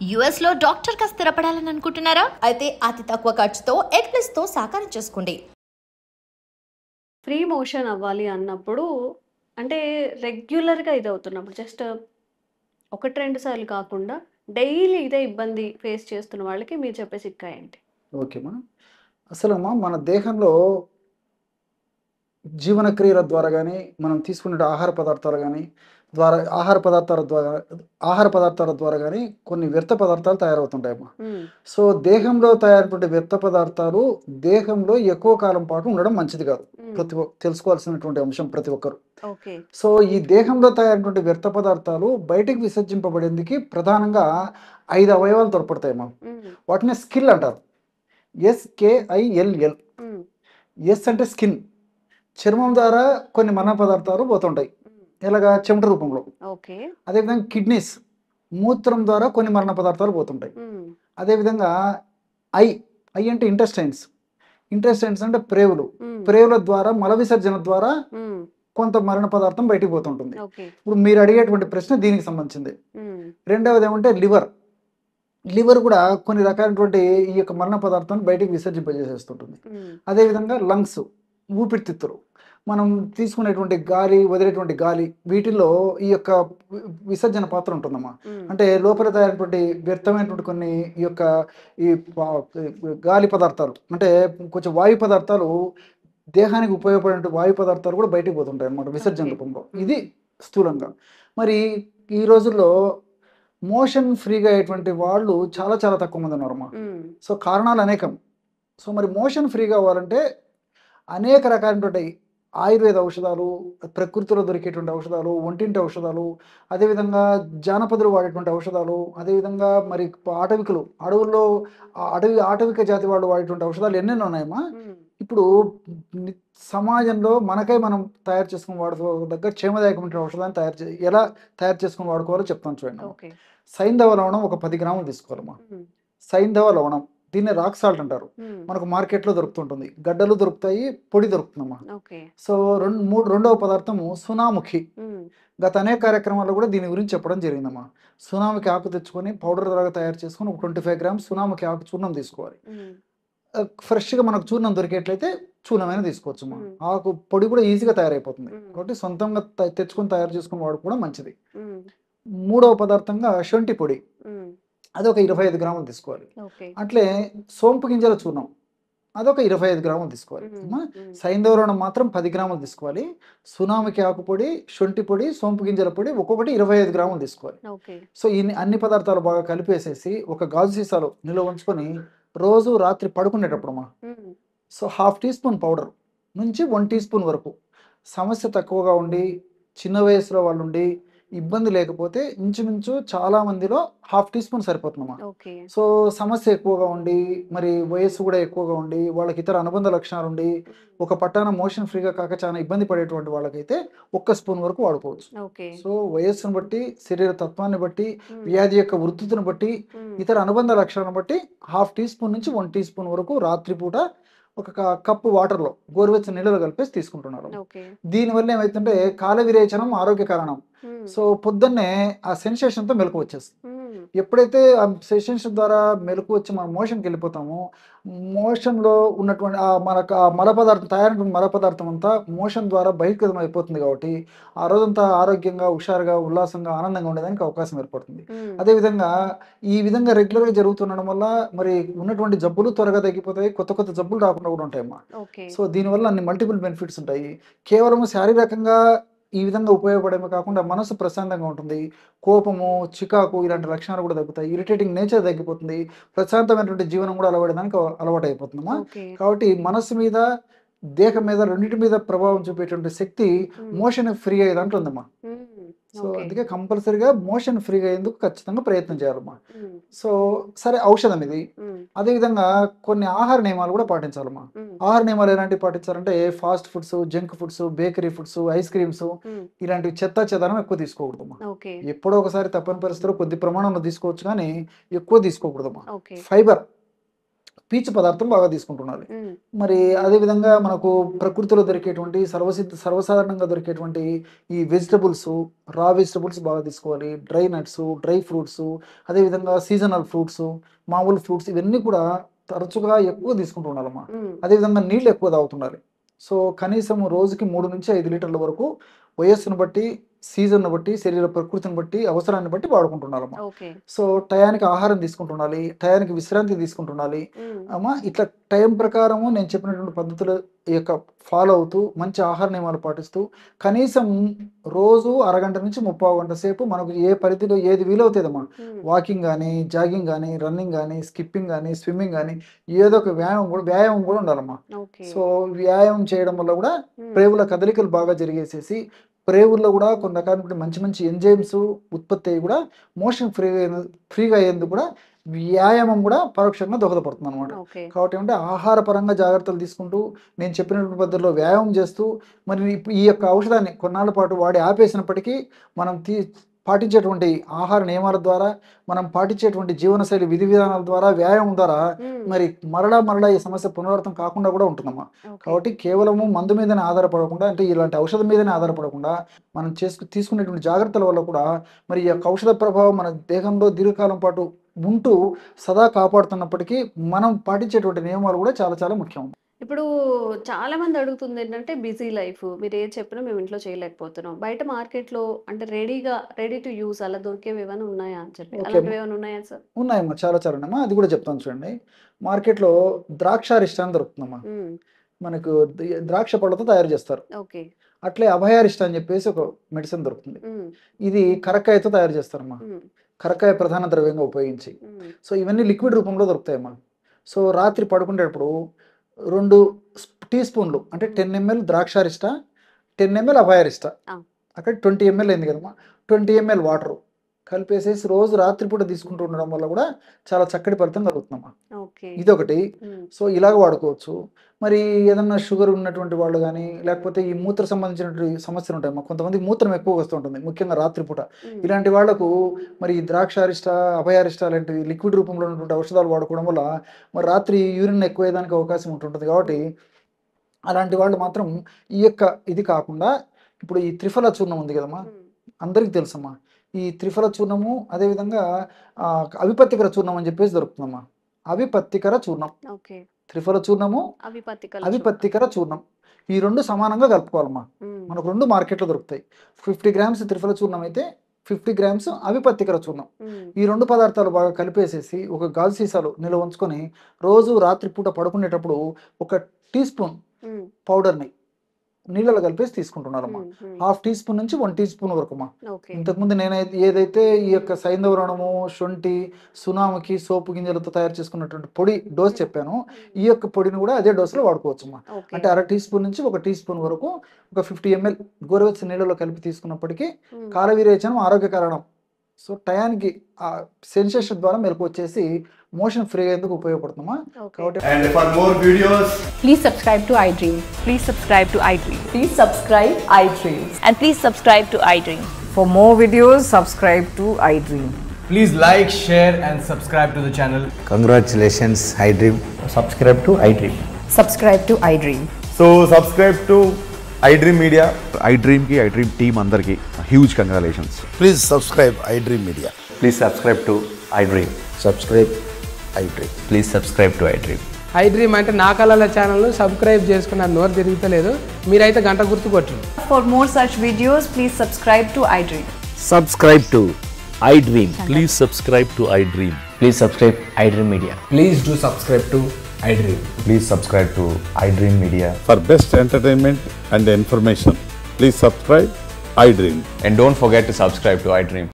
US లో doctor గా స్థిరపడాలని అనుకుంటున్నారా? అయితే అతి తక్కువ ఖర్చుతో ఎగ్ తో సాకారం చేసుకోండి. ఫ్రీ మోషన్ అవ్వాలి అన్నప్పుడు అంటే రెగ్యులర్‌గా ఇదవుతున్నప్పుడు జస్ట్ 1, 2 సార్లు కాకుండా డైలీ ఇదే ఇబ్బంది ఫేస్ చేస్తున్న వాళ్ళకి మీరు చెప్పే చిట్కా ఏంటి? ఓకేమా. అసలమ్మా మన దేహంలో జీవన క్రియల ద్వారా గానీ, మనం తీసుకునే ఆహార పదార్థాల ద్వారా గానీ కొన్ని వ్యర్థ పదార్థాలు తయారవుతుంటాయమ్మా. హ్మ్. సో, దేహంలో తయారైనటువంటి వ్యర్థ పదార్థాలు దేహంలో ఎక్కువ కాలం పాటు ఉండడం మంచిది కాదు. హ్మ్. తెలుసుకోవాల్సినటువంటి అంశం ప్రతి ఒక్కరు. ఓకే. సో, ఈ దేహంలో తయారైనటువంటి వ్యర్థ పదార్థాలు బయటికి విసర్జింపబడేందుకు ప్రధానంగా 5 అవయవాలు తోడ్పడతాయమ్మా. హ్మ్. వాటిని స్కిల్ అంటారు. SKILL. హ్మ్. ఎస్ అంటే స్కిన్. చర్మం ద్వారా కొన్ని మల పదార్థాలు పోతుంటాయి. హ్మ్. ఎలాగా? చెమట రూపంలో. ఓకే. అదేవిధంగా కిడ్నీస్, మూత్రం ద్వారా కొన్ని మలిన పదార్థాలు పోతుంటాయి. హ్మ్. అదేవిధంగా ఐ, ఐ అంటే ఇంటెస్టైన్స్. ఇంటెస్టైన్స్ అంటే ప్రేవులు. హ్మ్. ప్రేవుల ద్వారా మల విసర్జన ద్వారా హ్మ్. కొంత మలిన పదార్థం బయటికి పోతుంటుంది. ఓకే. ఇప్పుడు మీరు అడిగేటువంటి ప్రశ్న దీనికి సంబంధించింది. హ్మ్. రెండవది ఏమంటే లివర్. లివర్ కూడా కొన్ని రకాలైనటువంటి ఈ యొక్క మలిన పదార్థాన్ని బయటికి విసర్జింపజేసేస్తుంటుంది. హ్మ్. అదేవిధంగా లంగ్స్, ఊపిరితిత్తులు. మనం తీసుకునేటువంటి గాలి, వదిలేటువంటి గాలి వీటిల్లో ఈ యొక్క విసర్జన పాత్ర ఉంటుందమ్మా. హ్మ్. అంటే లోపల తయారైనటువంటి వ్యర్థమైనటువంటి కొన్ని ఈ యొక్క ఈ ప గాలి పదార్థాలు అంటే కొంచెం వాయు పదార్థాలు దేహానికి ఉపయోగపడే వాయు పదార్థాలు కూడా బయటికి పోతుంటాయన్నమాట విసర్జన ఓకే. రూపంలో. హ్మ్. ఇది స్థూలంగా. మరి ఈ రోజుల్లో మోషన్ ఫ్రీగా అయ్యేటువంటి వాళ్ళు చాలా చాలా తక్కువ మంది ఉన్నారమ్మా. హ్మ్. సో, కారణాలు అనేకం. సో, మరి మోషన్ ఫ్రీగా అవ్వాలంటే అనేక రకాలైనటువంటి ఆయుర్వేద ఔషధాలు, ప్రకృతిలో దొరికేటువంటి ఔషధాలు, ఒంటింటి ఔషధాలు, అదేవిధంగా జానపదులు వాడేటువంటి ఔషధాలు, అదేవిధంగా మరి ఆటవికులు, అడవుల్లో ఆటవిక జాతి వాళ్ళు వాడేటువంటి ఔషధాలు ఎన్నెన్నో ఉన్నాయమ్మా. హ్మ్. ఇప్పుడు ని సమాజంలో మనకై మనం తయారు చేసుకొని వాడుకోదగ్గ క్షేమదాయకమైన ఔషధాన్ని ఎలా తయారు చేసుకొని వాడుకోవాలో చెప్తాను చూడండమ్మా. ఓకే. సైంధవ లవణం ఒక 10 గ్రాములు తీసుకోవాలమ్మా. హ్మ్. సైంధవ లవణం. దీన్ని రాక్ సాల్ట్ అంటారు. హ్మ్. మనకు మార్కెట్‌లో దొరుకుతుంటుంది. గడ్డలు దొరుకుతాయి, పొడి దొరుకుతుందమ్మా. ఓకే. సో, రెండవ పదార్థము సునాముఖి. హ్మ్. గత అనేక కార్యక్రమాల్లో కూడా దీని గురించి చెప్పడం జరిగిందమ్మా. సునాముఖి ఆకు తెచ్చుకొని పౌడర్ లాగా తయారు చేసుకొని ఒక 25 గ్రామ్స్ సునాముఖి ఆకు చూర్ణం తీసుకోవాలి. హ్మ్. ఫ్రెష్‌గా మనకు చూర్ణం దొరికేట్లయితే చూర్ణమైనా తీసుకోవచ్చమ్మా. హ్మ్. ఆకు పొడి కూడా ఈజీగా తయారైపోతుంది. హ్మ్. కాబట్టి సొంతంగా తెచ్చుకొని తయారు చేసుకొని వాడుకోవడం మంచిది. హ్మ్. మూడవ పదార్థంగా శొంఠి పొడి. హ్మ్. అదొక 25 గ్రాములు తీసుకోవాలి. ఓకే. అట్లే సోంపు గింజల చూర్ణం. అదొక 25 గ్రాములు తీసుకోవాలి. హ్మ్. అమ్మా! హ్మ్. సైంధవ లవణం మాత్రం 10 గ్రాములు తీసుకోవాలి. సునామికి ఆకు పొడి, శొంఠి పొడి, సోంపు గింజల పొడి ఒక్కొక్కటి 25 గ్రాములు తీసుకోవాలి. ఓకే. సో, అన్ని పదార్థాలు బాగా కలిపేసేసి ఒక గాజు సీసాలో నిల్వ ఉంచుకొని రోజు రాత్రి పడుకునేటప్పుడమ్మా హ్మ్. So, half teaspoon powder నుంచి 1 టీ స్పూన్ వరకు సమస్య తక్కువగా ఉండి, చిన్న వయసులో వాళ్ళుండి, ఇబ్బంది లేకపోతే ఇంచుమించు చాలా మందిలో హాఫ్ టీ స్పూన్ సరిపోతుందమ్మా. ఓకే. సో, సమస్య ఎక్కువగా ఉండి, మరి వయస్సు కూడా ఎక్కువగా ఉండి, వాళ్ళకి ఇతర అనుబంధ లక్షణాలుండి, హ్మ్. ఒక పట్టాన మోషన్ ఫ్రీగా కాక చాలా ఇబ్బంది పడేటువంటి వాళ్ళకైతే ఒక్క స్పూన్ వరకు వాడుకోవచ్చు. ఓకే. సో, వయస్సును బట్టి, శరీర తత్వాన్ని బట్టి, హ్మ్. వ్యాధి యొక్క ఉధృతిని బట్టి, హ్మ్. ఇతర అనుబంధ లక్షణాలను బట్టి హాఫ్ టీ స్పూన్ నుంచి 1 టీ స్పూన్ వరకు రాత్రిపూట ఒక కప్పు వాటర్‌లో గోరువెచ్చని నీళ్ళలో కలిపేసి తీసుకుంటున్నారు. ఓకే. దీనివల్ల ఏమైతుందంటే కాల విరేచనం ఆరోగ్య కారణం. హ్మ్. సో, పొద్దున్నే ఆ సెన్సేషన్‌తో మెలుకువ వచ్చేస్తుంది. హ్మ్. ఎప్పుడైతే ఆ సెషన్స్ ద్వారా మెలుకువ వచ్చి మనం మోషన్‌కెళ్ళిపోతామో, మోషన్‌లో ఉన్నటువంటి మనకు ఆ మల పదార్థం తయారైనటువంటి మల పదార్థం అంతా మోషన్ ద్వారా బహిర్గతం అయిపోతుంది కాబట్టి, ఆ రోజంతా ఆరోగ్యంగా, హుషారుగా, ఉల్లాసంగా, ఆనందంగా ఉండడానికి అవకాశం ఏర్పడుతుంది. హ్మ్. అదేవిధంగా ఈ విధంగా రెగ్యులర్‌గా జరుగుతుండడం వల్ల మరి ఉన్నటువంటి జబ్బులు త్వరగా తగ్గిపోతాయి. కొత్త కొత్త జబ్బులు రాకుండా కూడా ఉంటాయమ్మా. ఓకే. సో, దీనివల్ల అన్ని మల్టిపుల్ బెనిఫిట్స్ ఉంటాయి. కేవలం శారీరకంగా ఈ విధంగా ఉపయోగపడమే కాకుండా మనసు ప్రశాంతంగా ఉంటుంది. కోపము, చికాకు ఇలాంటి లక్షణాలు కూడా తగ్గుతాయి. ఇరిటేటింగ్ నేచర్ తగ్గిపోతుంది. ప్రశాంతమైనటువంటి జీవనం కూడా అలవడడానికి అలవాటయిపోతుందమ్మా. ఓకే. కాబట్టి మనస్సు మీద, దేహం మీద రెండిటి మీద ప్రభావం చూపేటువంటి శక్తి హ్మ్. మోషన్ ఫ్రీ అయ్యే దాంట్లో ఉందమ్మా. హ్మ్. So, okay. అందుకే కంపల్సరీగా మోషన్ ఫ్రీగా అయ్యేందుకు ఖచ్చితంగా ప్రయత్నం చేయాలమ్మా. హ్మ్. సో, సరే ఔషధం ఇది. హ్మ్. అదేవిధంగా కొన్ని ఆహార నియమాలు కూడా పాటించాలమ్మా. హ్మ్. ఆహార నియమాలు ఎలాంటివి పాటించాలంటే fast foods, junk foods, bakery foods, ice creams hmm. ఇలాంటివి చెత్తా చెదారం ఎక్కువ తీసుకోకూడదమ్మా. ఓకే. ఎప్పుడో ఒకసారి తప్పని పరిస్థితిలో కొద్ది ప్రమాణంలో తీసుకోవచ్చు కానీ ఎక్కువ తీసుకోకూడదమ్మా. ఓకే. ఫైబర్ పీచు పదార్థం బాగా తీసుకుంటుండాలి. మరి అదేవిధంగా మనకు ప్రకృతిలో దొరికేటువంటి సర్వసాధారణంగా దొరికేటువంటి ఈ వెజిటబుల్స్, రా వెజిటబుల్స్ బాగా తీసుకోవాలి. డ్రై నట్స్, డ్రై ఫ్రూట్స్, అదేవిధంగా సీజనల్ ఫ్రూట్స్, మామూలు ఫ్రూట్స్ ఇవన్నీ కూడా తరచుగా ఎక్కువ తీసుకుంటూ ఉండాలమ్మా. అదేవిధంగా నీళ్ళు ఎక్కువ తాగుతుండాలి. సో కనీసం రోజుకి 3 నుంచి 5 లీటర్ల వరకు వయస్సును బట్టి, సీజన్ను బట్టి, శరీర ప్రకృతిని బట్టి, అవసరాన్ని బట్టి వాడుకుంటున్నారమ్మా. సో టయానికి ఆహారం తీసుకుంటుండాలి, టయానికి విశ్రాంతి తీసుకుంటుండాలి అమ్మా. ఇట్లా టైం ప్రకారము నేను చెప్పినటువంటి పద్ధతుల యొక్క ఫాలో అవుతూ మంచి ఆహార నియమాలు పాటిస్తూ కనీసం రోజు అరగంట నుంచి 30 గంట సేపు మనకు ఏ పరిధిలో ఏది వీలవుతుందమ్మా, వాకింగ్ కానీ, జాగింగ్ కానీ, రన్నింగ్ కానీ, స్కిప్పింగ్ కానీ, స్విమ్మింగ్ కానీ, ఏదో ఒక వ్యాయామం కూడా ఉండాలమ్మా. సో వ్యాయామం చేయడం వల్ల కూడా ప్రేవుల కదలికలు బాగా జరిగేసేసి ప్రేవుల్లో కూడా కొన్ని రకాల మంచి మంచి ఎంజైమ్స్ ఉత్పత్తి అయ్యి కూడా మోషన్ ఫ్రీగా అయ్యేందుకు కూడా వ్యాయామం కూడా పరోక్షంగా దోహదపడుతుంది అనమాట. కాబట్టి ఏమంటే ఆహార పరంగా జాగ్రత్తలు తీసుకుంటూ నేను చెప్పినటువంటి పద్ధతిలో వ్యాయామం చేస్తూ మరి ఈ యొక్క ఔషధాన్ని కొన్నాళ్ళ పాటు వాడి ఆపేసినప్పటికీ మనం పాటించేటువంటి ఆహార నియమాల ద్వారా, మనం పాటించేటువంటి జీవనశైలి విధి విధానాల ద్వారా, వ్యాయామం ద్వారా మరి మరలా ఈ సమస్య పునరావృతం కాకుండా కూడా ఉంటుందమ్మా. కాబట్టి కేవలము మందు మీదనే ఆధారపడకుండా, అంటే ఇలాంటి ఔషధం మీదనే ఆధారపడకుండా మనం తీసుకునేటువంటి జాగ్రత్తల వల్ల కూడా మరి ఈ యొక్క ఔషధ ప్రభావం మన దేహంలో దీర్ఘకాలం పాటు ఉంటూ సదా కాపాడుతున్నప్పటికీ మనం పాటించేటువంటి నియమాలు కూడా చాలా చాలా ముఖ్యం. ఇప్పుడు చాలా మంది అడుగుతుంది ఏంటంటే బిజీ లైఫ్, మీరు ఏది చెప్పినా మేము ఇంట్లో చేయలేకపోతున్నాం, బయట మార్కెట్లో అంటే రెడీ టు యూస్ అలా దొరికేవి ఏమైనా ఉన్నాయా అని చెప్పి, అలాంటివి ఏమైనా ఉన్నాయా సార్? ఉన్నాయమ్మా, చాలా చాలా ఉన్నాయమ్మా. అది కూడా చెప్తాను చూడండి. మార్కెట్లో ద్రాక్షారిష్ట అని దొరుకుతుందమ్మా. మనకు ద్రాక్ష పళ్ళతో తయారు చేస్తారు. అట్లే అభయారిష్ట అని చెప్పేసి ఒక మెడిసిన్ దొరుకుతుంది. ఇది కరక్కాయతో తయారు చేస్తారమ్మా. కరక్కాయ ప్రధాన ద్రవ్యంగా ఉపయోగించి. సో ఇవన్నీ లిక్విడ్ రూపంలో దొరుకుతాయమ్మా. సో రాత్రి పడుకునేటప్పుడు 2 టీ స్పూన్లు అంటే 10 ml ద్రాక్షారిష్ట, 10 ml అభయారిష్ట, అక్కడ 20 ml అయింది కదమ్మా, 20 ml వాటర్ కలిపేసేసి రోజు రాత్రిపూట తీసుకుంటూ ఉండడం వల్ల కూడా చాలా చక్కటి ఫలితం కలుగుతుందమ్మా. ఇదొకటి. సో ఇలాగ వాడుకోవచ్చు. మరి ఏదన్నా షుగర్ ఉన్నటువంటి వాళ్ళు కానీ, లేకపోతే ఈ మూత్ర సంబంధించినటువంటి సమస్యలు ఉంటాయమ్మా. కొంతమంది మూత్రం ఎక్కువ వస్తూ ఉంటుంది, ముఖ్యంగా రాత్రిపూట. ఇలాంటి వాళ్లకు మరి ద్రాక్షారిష్ట, అభయారిష్ట లాంటివి లిక్విడ్ రూపంలో ఉన్నటువంటి ఔషధాలు వాడుకోవడం వల్ల మరి రాత్రి యూరిన్ ఎక్కువ అయ్యేదానికి అవకాశం ఉంటుంటుంది. కాబట్టి అలాంటి వాళ్ళు మాత్రం ఈ యొక్క ఇది కాకుండా ఇప్పుడు ఈ త్రిఫల చూర్ణం ఉంది కదమ్మా, అందరికీ తెలుసమ్మా. ఈ త్రిఫల చూర్ణము, అదేవిధంగా అవిపత్తికర చూర్ణం అని చెప్పేసి దొరుకుతుందమ్మా. అవిపత్తికర చూర్ణం, త్రిఫల చూర్ణము, అవిపత్తికర చూర్ణం, ఈ 2 సమానంగా కలుపుకోవాలమ్మా. మనకు 2 మార్కెట్లో దొరుకుతాయి. 50 grams త్రిఫల చూర్ణం అయితే 50 grams అవిపత్తికర చూర్ణం. ఈ 2 పదార్థాలు బాగా కలిపేసేసి ఒక గాజు సీసాలో నిల్వ ఉంచుకొని రోజు రాత్రిపూట పడుకునేటప్పుడు 1 టీ స్పూన్ పౌడర్ని నీళ్ళలో కలిపేసి తీసుకుంటున్నారమ్మా. 1/2 టీ స్పూన్ నుంచి 1 టీ స్పూన్ వరకుమ్మా. ఇంతకుముందు నేనైతే ఏదైతే ఈ యొక్క సైంధవరణము, శొంఠి, సునామకి, సోపు గింజలతో తయారు చేసుకున్నటువంటి పొడి డోస్ చెప్పాను, ఈ యొక్క పొడిని కూడా అదే డోస్లో వాడుకోవచ్చమ్మా. అంటే 1/2 టీ స్పూన్ నుంచి 1 టీ స్పూన్ వరకు ఒక 50 ml గోరువెచ్చని నీళ్ళలో కలిపి తీసుకున్నప్పటికీ కాలవిరేచనం ఆరోగ్య కారణం. సో టయానికి ఆ సెన్సేషన్ ద్వారా మెలకు వచ్చేసి మోషన్ ఫ్రీ అయ్యేందుకు ఉపయోగపడుతుందమ్మా. కాబట్టి and for more videos please subscribe to iDream. Please subscribe to iDream. Please subscribe iDream. And please subscribe to iDream. For more videos, subscribe to iDream. please like, share and subscribe to the channel. Congratulations, iDream. Subscribe to iDream. Subscribe to iDream. So subscribe to iDream Media. iDream ki iDream team andarki huge congratulations. Please subscribe iDream Media. Please subscribe to iDream. Subscribe iDream. Please subscribe to iDream. iDream అంటే నా కళల channel subscribe చేసుకున్న నోరు తిరుగుతలేదు, మీరైతే గంట గుర్తు కొట్టండి. For more such videos, please subscribe to iDream. Subscribe to iDream. Please subscribe to iDream. Please subscribe iDream Media. Please do subscribe to iDream. Please subscribe to iDream Media. For best entertainment and information, please subscribe iDream. And don't forget to subscribe to iDream.